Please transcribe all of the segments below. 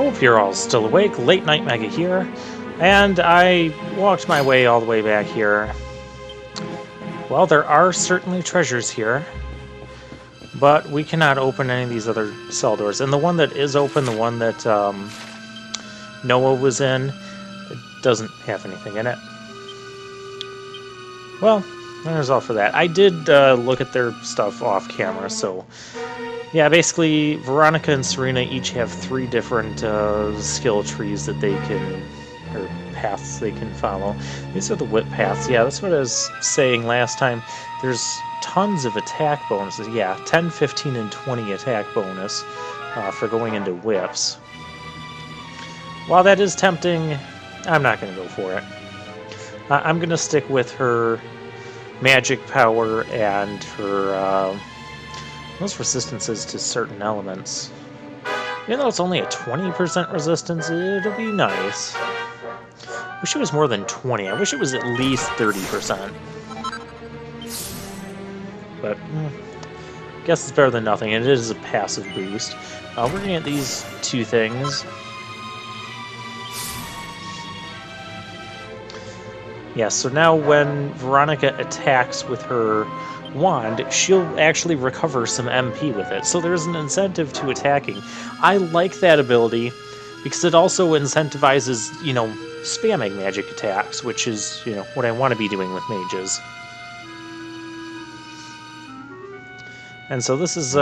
Hope you're all still awake. Late Night Mega here. And I walked my way all the way back here. Well, there are certainly treasures here, but we cannot open any of these other cell doors. And the one that is open, the one that Noah was in, it doesn't have anything in it. Well, there's all for that. I did look at their stuff off camera, so yeah, basically Veronica and Serena each have 3 different skill trees that they can, or paths they can follow. These are the whip paths. Yeah, that's what I was saying last time. There's tons of attack bonuses. Yeah, 10, 15, and 20 attack bonus for going into whips. While that is tempting, I'm not going to go for it. I'm going to stick with her magic power and her most resistances to certain elements. Even though it's only a 20% resistance, it'll be nice. Wish it was more than 20. I wish it was at least 30%. But I guess it's better than nothing. It is a passive boost. We're going to get these 2 things. Yeah, so now when Veronica attacks with her wand, she'll actually recover some MP with it. So there's an incentive to attacking. I like that ability because it also incentivizes, you know, spamming magic attacks, which is, you know, what I want to be doing with mages. And so this is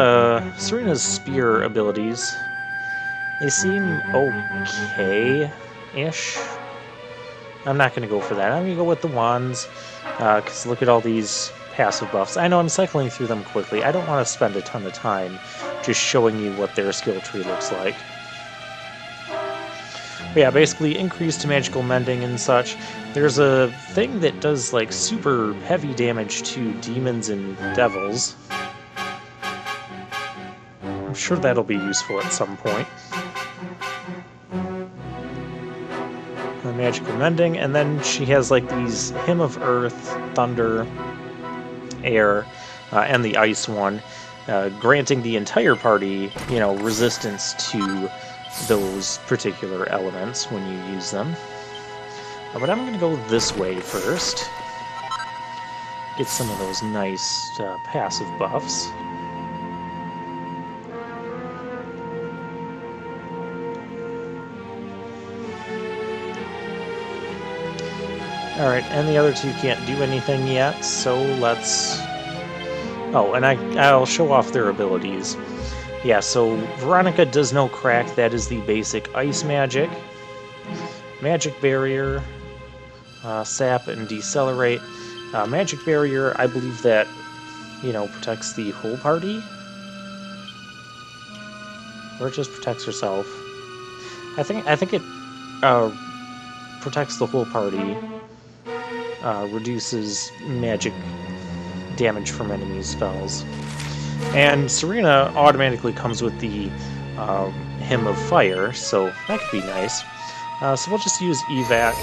Serena's spear abilities. They seem okay-ish. I'm not going to go for that. I'm going to go with the wands, because look at all these passive buffs. I know I'm cycling through them quickly. I don't want to spend a ton of time just showing you what their skill tree looks like. But yeah, basically increased magical mending and such. There's a thing that does like super heavy damage to demons and devils. I'm sure that'll be useful at some point. Magical mending, and then she has like these Hymn of Earth, Thunder, Air, and the Ice one, granting the entire party, you know, resistance to those particular elements when you use them. But I'm going to go this way first. Get some of those nice passive buffs. Alright, and the other 2 can't do anything yet, so let's... Oh, and I'll show off their abilities. Yeah, so Veronica does no crack. That is the basic ice magic. Magic barrier, sap, and decelerate. Magic barrier, I believe that, you know, protects the whole party? Or it just protects herself. I think it protects the whole party. Reduces magic damage from enemy spells. And Serena automatically comes with the Hymn of Fire, so that could be nice. So we'll just use evac.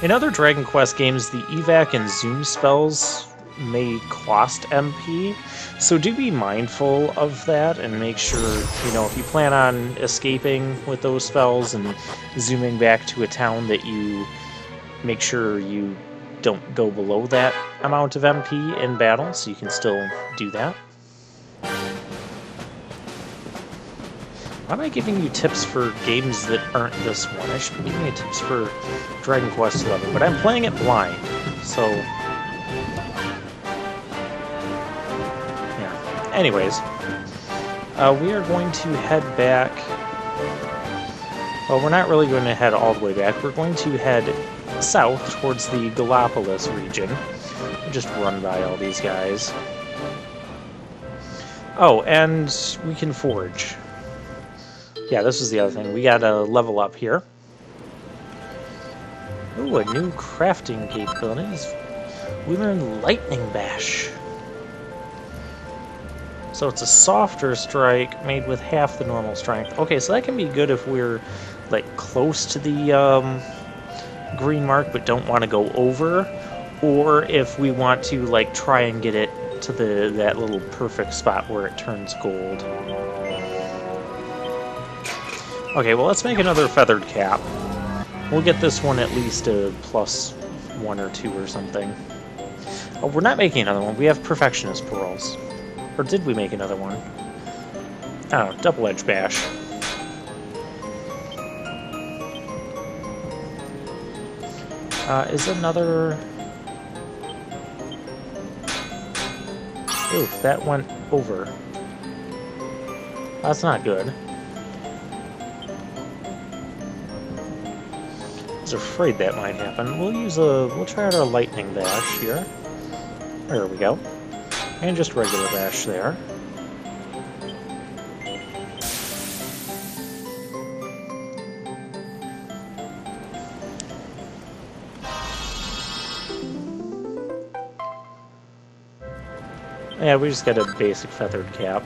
In other Dragon Quest games, the evac and zoom spells may cost MP, so do be mindful of that and make sure, you know, if you plan on escaping with those spells and zooming back to a town, that you make sure you don't go below that amount of MP in battle, so you can still do that. Why am I giving you tips for games that aren't this one? I should be giving you tips for Dragon Quest XI, but I'm playing it blind, so... yeah. Anyways, we are going to head back... Well, we're not really going to head all the way back. We're going to head south towards the Galapagos region. We'll just run by all these guys. Oh, and we can forge. Yeah, this is the other thing. We gotta level up here. Ooh, a new crafting capabilities. We learned Lightning Bash. So it's a softer strike made with half the normal strength. Okay, so that can be good if we're like close to the green mark but don't want to go over, or if we want to like try and get it to that little perfect spot where it turns gold. Okay, well, let's make another feathered cap. We'll get this one at least a +1 or 2 or something. Oh, we're not making another one. We have perfectionist pearls. Or did we make another one? Oh, double-edged bash. Is another... Ooh, that went over. That's not good. I was afraid that might happen. We'll try out our lightning bash here. There we go. And just regular bash there. Yeah, we just got a basic feathered cap.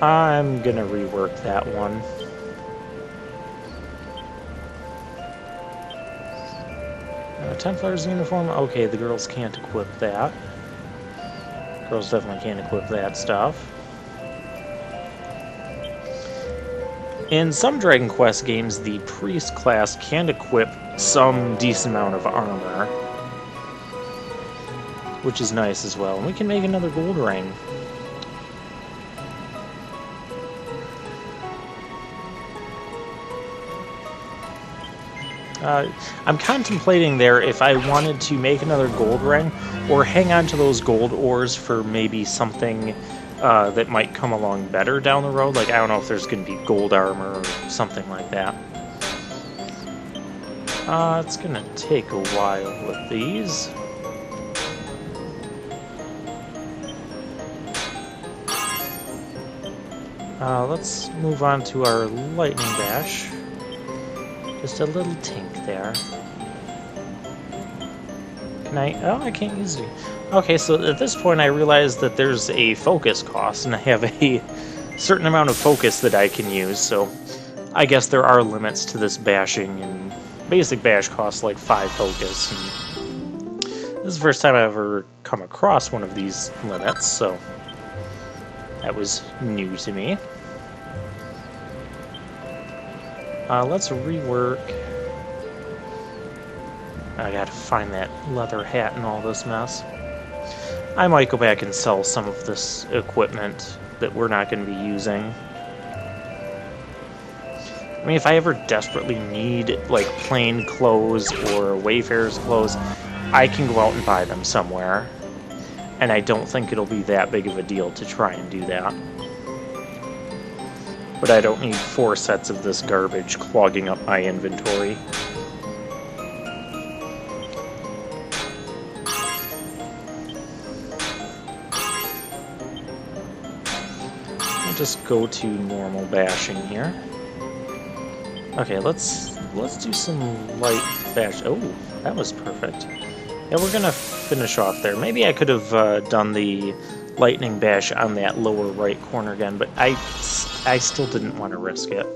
I'm gonna rework that one. Templar's uniform. Okay, the girls can't equip that. Girls definitely can't equip that stuff. In some Dragon Quest games, the priest class can equip some decent amount of armor, which is nice as well. And we can make another gold ring. I'm contemplating there if I wanted to make another gold ring or hang on to those gold ores for maybe something that might come along better down the road. Like, I don't know if there's going to be gold armor or something like that. It's going to take a while with these. Let's move on to our lightning bash. Just a little tink there. Can I... Oh, I can't use it. Okay, so at this point I realize that there's a focus cost, and I have a certain amount of focus that I can use, so I guess there are limits to this bashing, and basic bash costs like 5 focus, and this is the first time I've ever come across one of these limits, so that was new to me. Let's rework. I gotta find that leather hat and all this mess. I might go back and sell some of this equipment that we're not going to be using. I mean, if I ever desperately need, like, plain clothes or Wayfarer's clothes, I can go out and buy them somewhere. And I don't think it'll be that big of a deal to try and do that. But I don't need 4 sets of this garbage clogging up my inventory. I'll just go to normal bashing here. Okay, let's do some light bash. Oh, that was perfect. Yeah, we're gonna finish off there. Maybe I could have done the lightning bash on that lower right corner again, but I still didn't want to risk it.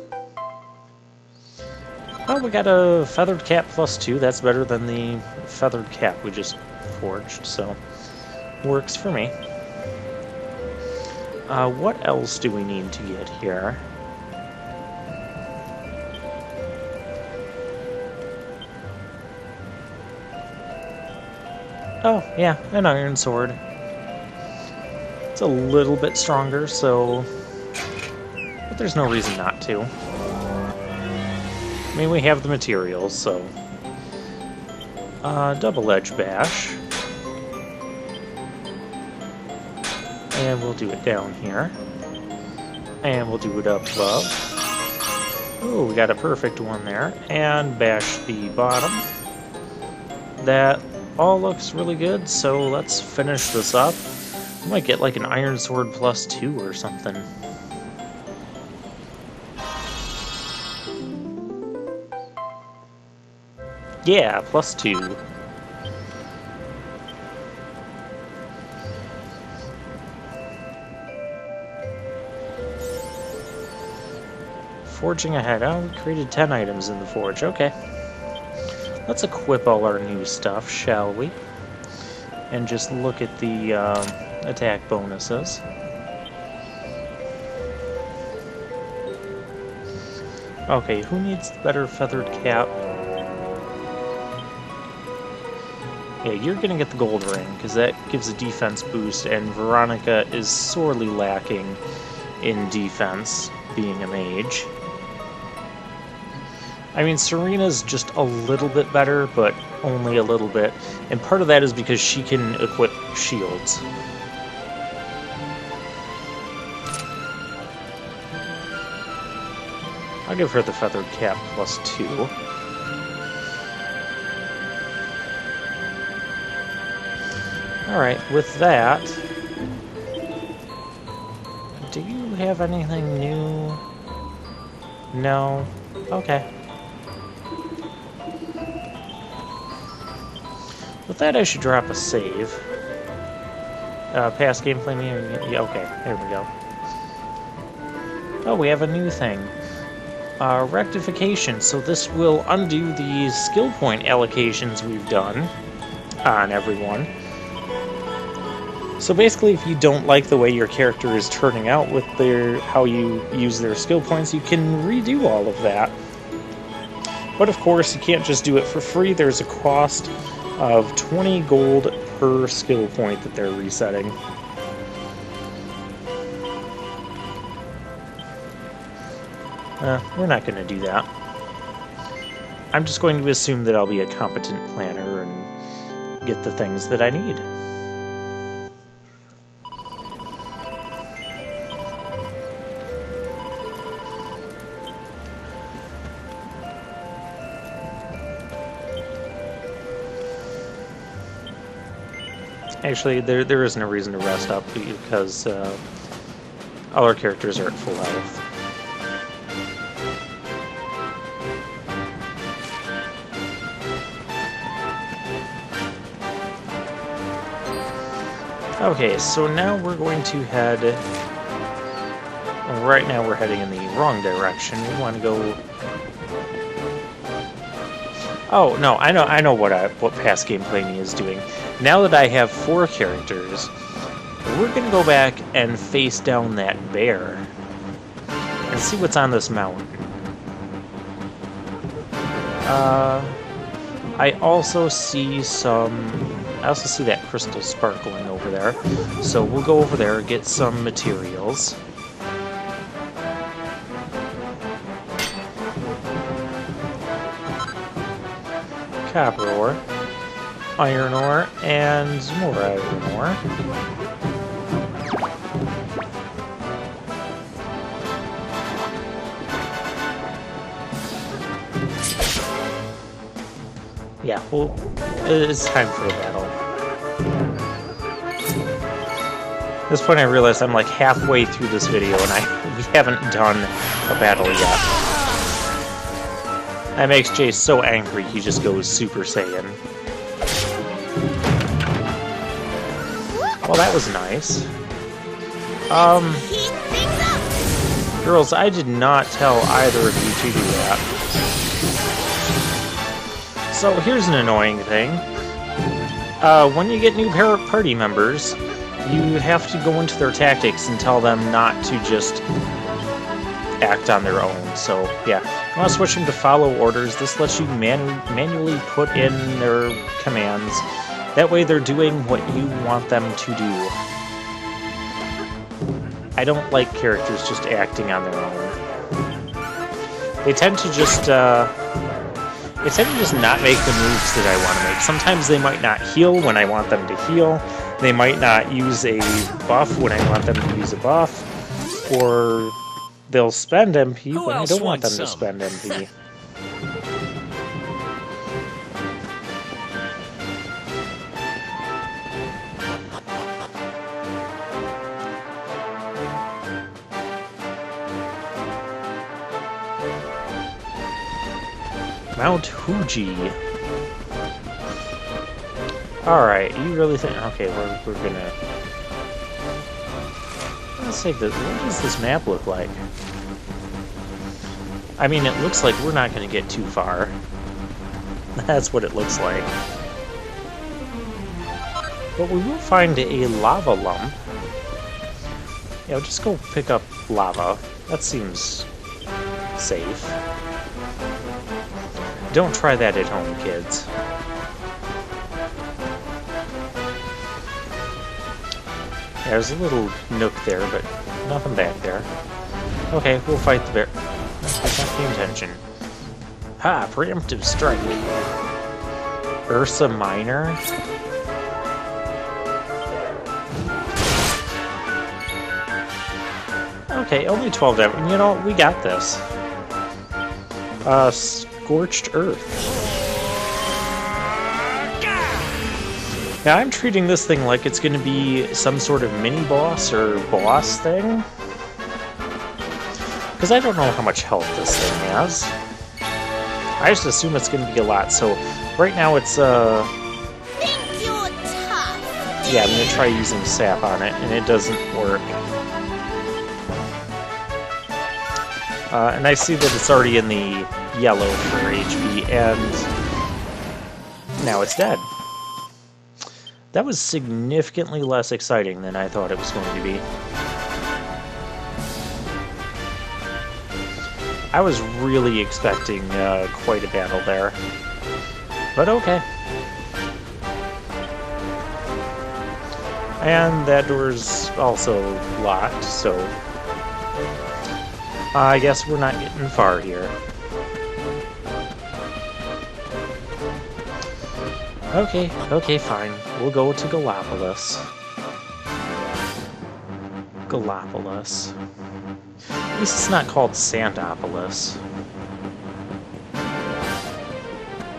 Oh, we got a feathered cap +2. That's better than the feathered cap we just forged, so works for me. What else do we need to get here? Oh, yeah, an iron sword. It's a little bit stronger, so... But there's no reason not to. I mean, we have the materials, so... double-edged bash. And we'll do it down here. And we'll do it up above. Oh, we got a perfect one there. And bash the bottom. That all looks really good, so let's finish this up. I might get like an iron sword +2 or something. Yeah, +2. Forging ahead. Oh, we created 10 items in the forge. Okay. Let's equip all our new stuff, shall we? And just look at the attack bonuses. Okay, who needs the better feathered cap? Yeah, you're gonna get the gold ring, because that gives a defense boost, and Veronica is sorely lacking in defense, being a mage. I mean, Serena's just a little bit better, but only a little bit, and part of that is because she can equip shields. I'll give her the feathered cap +2. Alright, with that, do you have anything new? No? Okay. With that, I should drop a save. Past gameplay meter? Yeah, okay, there we go. Oh, we have a new thing. Rectification, so this will undo the skill point allocations we've done on everyone. So basically, if you don't like the way your character is turning out with how you use their skill points, you can redo all of that. But of course, you can't just do it for free. There's a cost of 20 gold per skill point that they're resetting. We're not going to do that. I'm just going to assume that I'll be a competent planner and get the things that I need. Actually, there isn't a reason to rest up because all our characters are at full health. Okay, so now we're going to head... Right now we're heading in the wrong direction. We want to go... Oh, no, I know what past gameplay me is doing. Now that I have 4 characters, we're going to go back and face down that bear and see what's on this mountain. I also see that crystal sparkling over there, so we'll go over there and get some materials. Copper ore, iron ore, and more iron ore. Yeah, well, it's time for a battle. At this point I realize I'm like halfway through this video and we haven't done a battle yet. That makes Jay so angry he just goes Super Saiyan. Well, that was nice. Girls, I did not tell either of you to do that. So here's an annoying thing. When you get new party members, you have to go into their tactics and tell them not to just act on their own. So yeah, you want to switch them to follow orders. This lets you manually put in their commands. That way they're doing what you want them to do. I don't like characters just acting on their own. They tend to just not make the moves that I want to make. Sometimes they might not heal when I want them to heal. They might not use a buff when I want them to use a buff. Or they'll spend MP when I don't want them to spend MP. Mount Fuji. Alright, you really think... Okay, we're gonna... Let's say that... What does this map look like? I mean, it looks like we're not gonna get too far. That's what it looks like. But we will find a lava lump. Yeah, just go pick up lava. That seems safe. Don't try that at home, kids. Yeah, there's a little nook there, but nothing back there. Okay, we'll fight the bear. That's not paying attention. Ha! Preemptive strike. Ursa Minor? Okay, only 12 damage. You know, we got this. Scorched Earth. Now, I'm treating this thing like it's going to be some sort of mini-boss or boss thing. Because I don't know how much health this thing has. I just assume it's going to be a lot, so right now it's, Think you're tough. yeah, I'm going to try using sap on it, and it doesn't work. And I see that it's already in the yellow for HP, and now it's dead. That was significantly less exciting than I thought it was going to be. I was really expecting quite a battle there, but okay. And that door's also locked, so I guess we're not getting far here. Okay, fine. We'll go to Gallipolis. Gallipolis. At least it's not called Santopolis.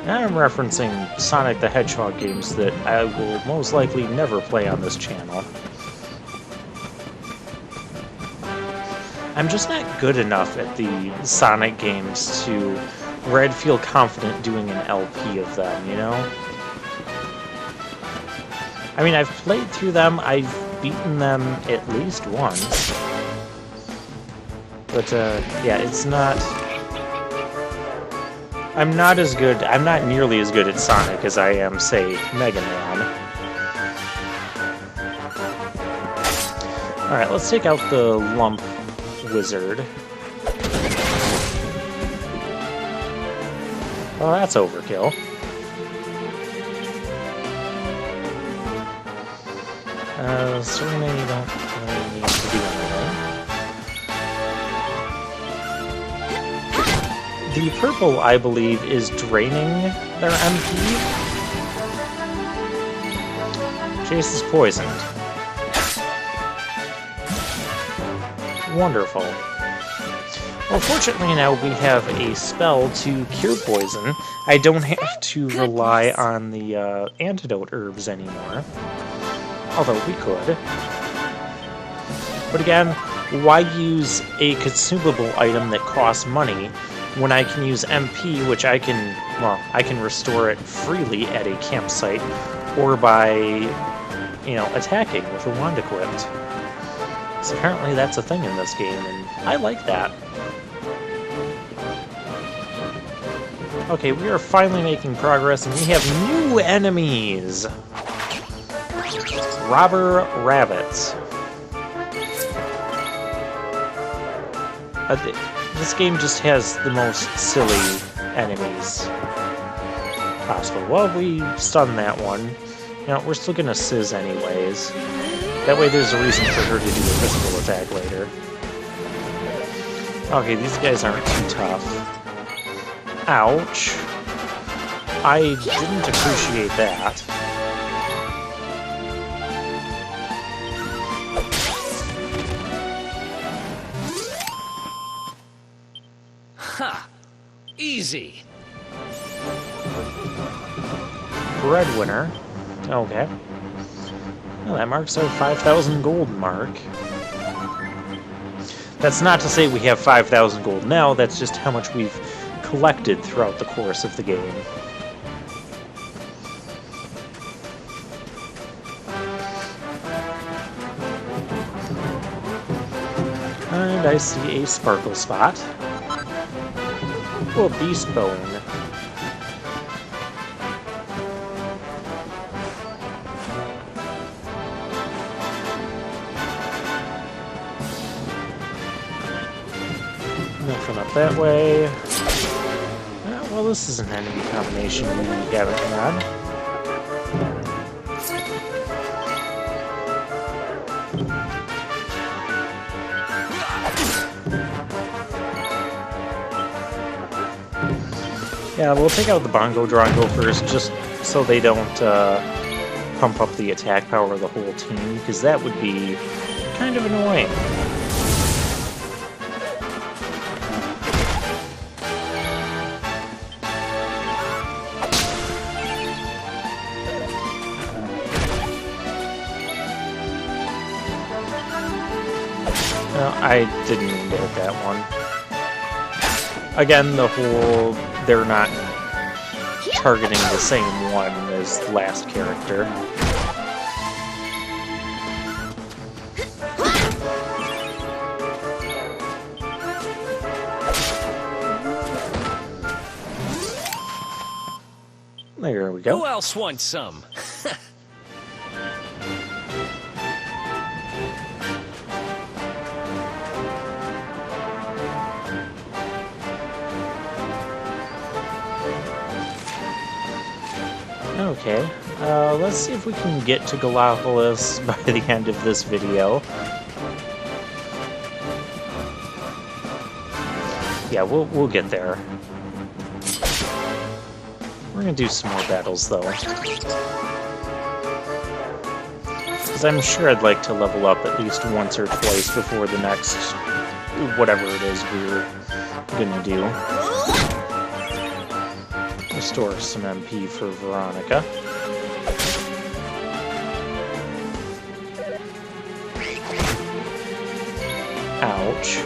Now I'm referencing Sonic the Hedgehog games that I will most likely never play on this channel. I'm just not good enough at the Sonic games to where I'd feel confident doing an LP of them, you know? I mean, I've played through them, I've beaten them at least once. But, yeah, it's not... I'm not nearly as good at Sonic as I am, say, Mega Man. Alright, let's take out the Lump Wizard. Well, that's overkill. Serena, you don't really need to do anything. The purple, I believe, is draining their MP. Chase is poisoned. Wonderful. Well, fortunately now we have a spell to cure poison. I don't have to rely on the antidote herbs anymore. Although we could. But again, why use a consumable item that costs money when I can use MP, which I can restore it freely at a campsite, or by, you know, attacking with a wand equipped. So apparently that's a thing in this game, and I like that. Okay, we are finally making progress, and we have new enemies! Robber Rabbits. This game just has the most silly enemies possible. Well, we stunned that one. You know, we're still gonna sizz anyways. That way there's a reason for her to do a physical attack later. Okay, these guys aren't too tough. Ouch. I didn't appreciate that. Ha! Easy. Breadwinner. Okay. Well, that marks our 5,000 gold mark. That's not to say we have 5,000 gold now, that's just how much we've collected throughout the course of the game. And I see a sparkle spot. Oh, a beast bone. Nothing up that way. Well, this is an enemy combination we haven't had. Yeah, we'll take out the Bongo Drongo first, just so they don't pump up the attack power of the whole team, because that would be kind of annoying. No, I didn't mean to hit that one. Again, the whole, they're not targeting the same one as the last character. There we go. Who else wants some? Okay, let's see if we can get to Galapagos by the end of this video. Yeah, we'll get there. We're gonna do some more battles, though. Because I'm sure I'd like to level up at least once or twice before the next whatever it is we're gonna do. Restore some MP for Veronica. Ouch.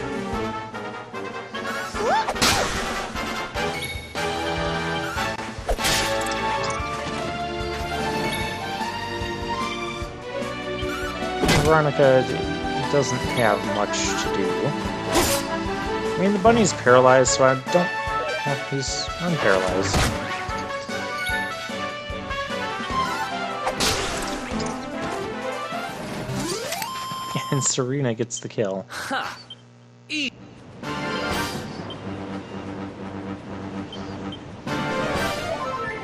Veronica doesn't have much to do. I mean, the bunny's paralyzed, so I don't... Well, he's unparalyzed. And Serena gets the kill. Ha!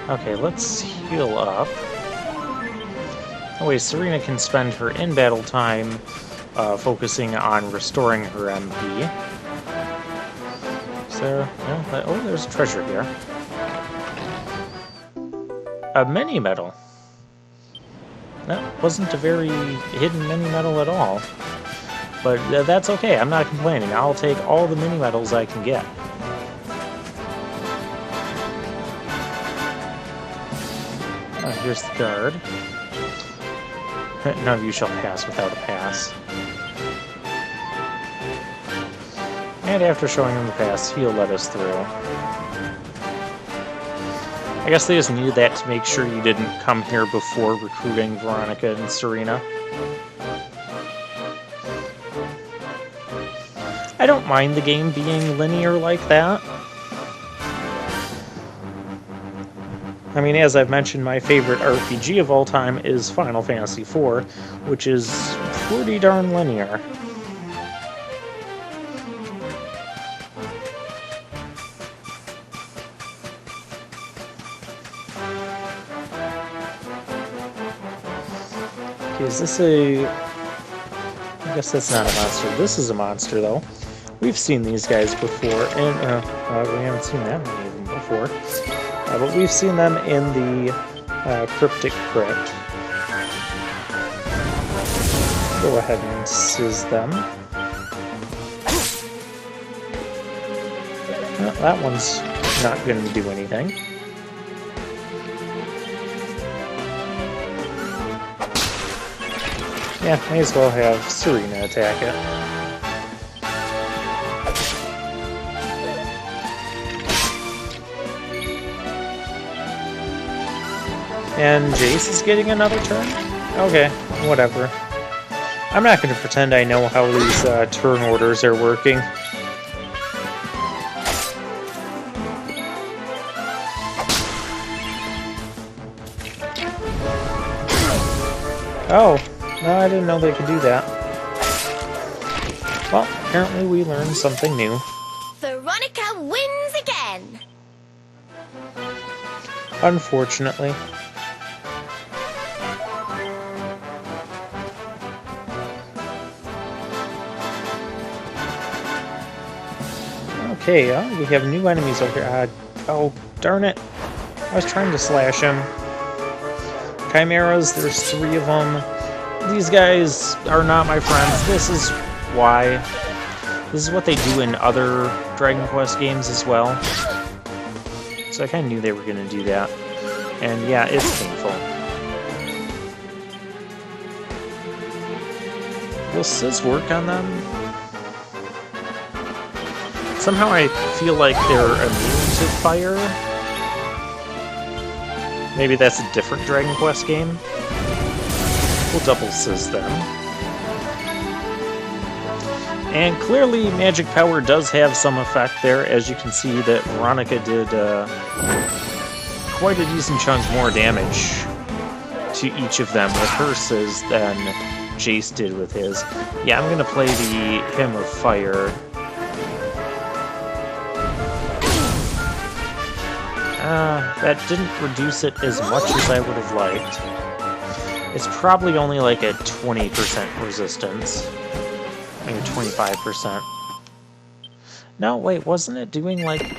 Okay, let's heal up. Oh wait, Serena can spend her in-battle time focusing on restoring her MP. Is there... No, oh, there's a treasure here. A mini-medal. That wasn't a very hidden mini-medal at all. But that's okay, I'm not complaining. I'll take all the mini-medals I can get. Here's the guard. None of you shall pass without a pass. And after showing him the pass, he'll let us through. I guess they just needed that to make sure you didn't come here before recruiting Veronica and Serena. I don't mind the game being linear like that. I mean, as I've mentioned, my favorite RPG of all time is Final Fantasy IV, which is pretty darn linear. Okay, is this a... I guess that's not a monster. This is a monster, though. We've seen these guys before, and we haven't seen that many of them before. But we've seen them in the Cryptic Crypt. Go ahead and sizz them. Well, that one's not going to do anything. Yeah, may as well have Serena attack it. And Jace is getting another turn? Okay, whatever. I'm not going to pretend I know how these turn orders are working. Oh, no, I didn't know they could do that. Well, apparently we learned something new. Veronica wins again. Unfortunately. Okay, we have new enemies over here. Oh, darn it. I was trying to slash him. Chimeras, there's 3 of them. These guys are not my friends. This is why. This is what they do in other Dragon Quest games as well. So I kind of knew they were going to do that. And yeah, it's painful. Will Sizz work on them? Somehow I feel like they're immune to fire. Maybe that's a different Dragon Quest game. We'll double Sizz them. And clearly magic power does have some effect there, as you can see that Veronica did quite a decent chunk more damage to each of them with her Sizz than Jace did with his. Yeah, I'm gonna play the Hymn of Fire. That didn't reduce it as much as I would have liked. It's probably only like a 20% resistance. Maybe 25%. No, wait, wasn't it doing like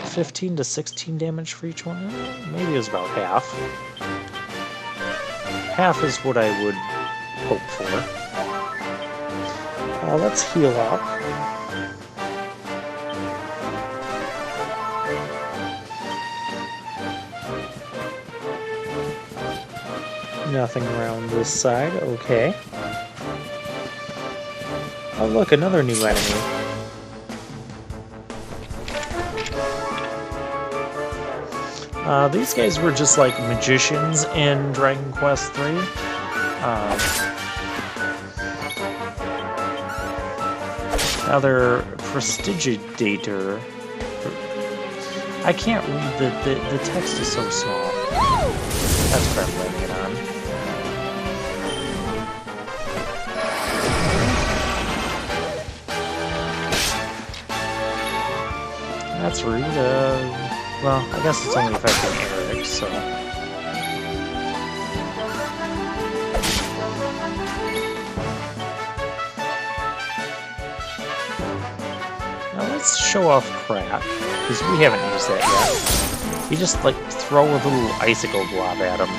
15 to 16 damage for each one? Maybe it was about half. Half is what I would hope for. Let's heal up. Nothing around this side, okay. Oh look, another new enemy. These guys were just like magicians in Dragon Quest III. Now they're Prestidigitator. I can't read the text is so small. That's what I'm blaming it on. That's rude. Well, I guess it's only affecting Eric, so... Now let's show off Crack, because we haven't used that yet. You just, like, throw a little icicle blob at him.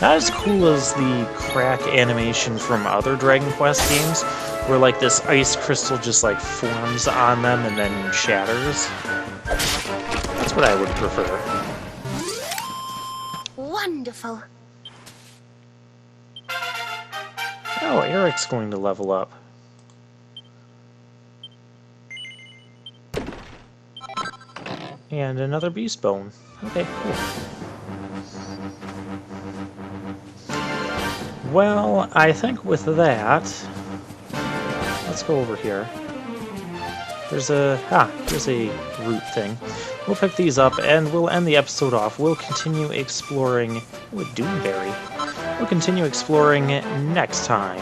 Not as cool as the Crack animation from other Dragon Quest games, where like this ice crystal just like forms on them and then shatters. That's what I would prefer. Wonderful. Oh, Eric's going to level up. And another beast bone. Okay, cool. Well, I think with that, let's go over here. There's a root thing. We'll pick these up and we'll end the episode off. We'll continue exploring with Doomberry. We'll continue exploring next time.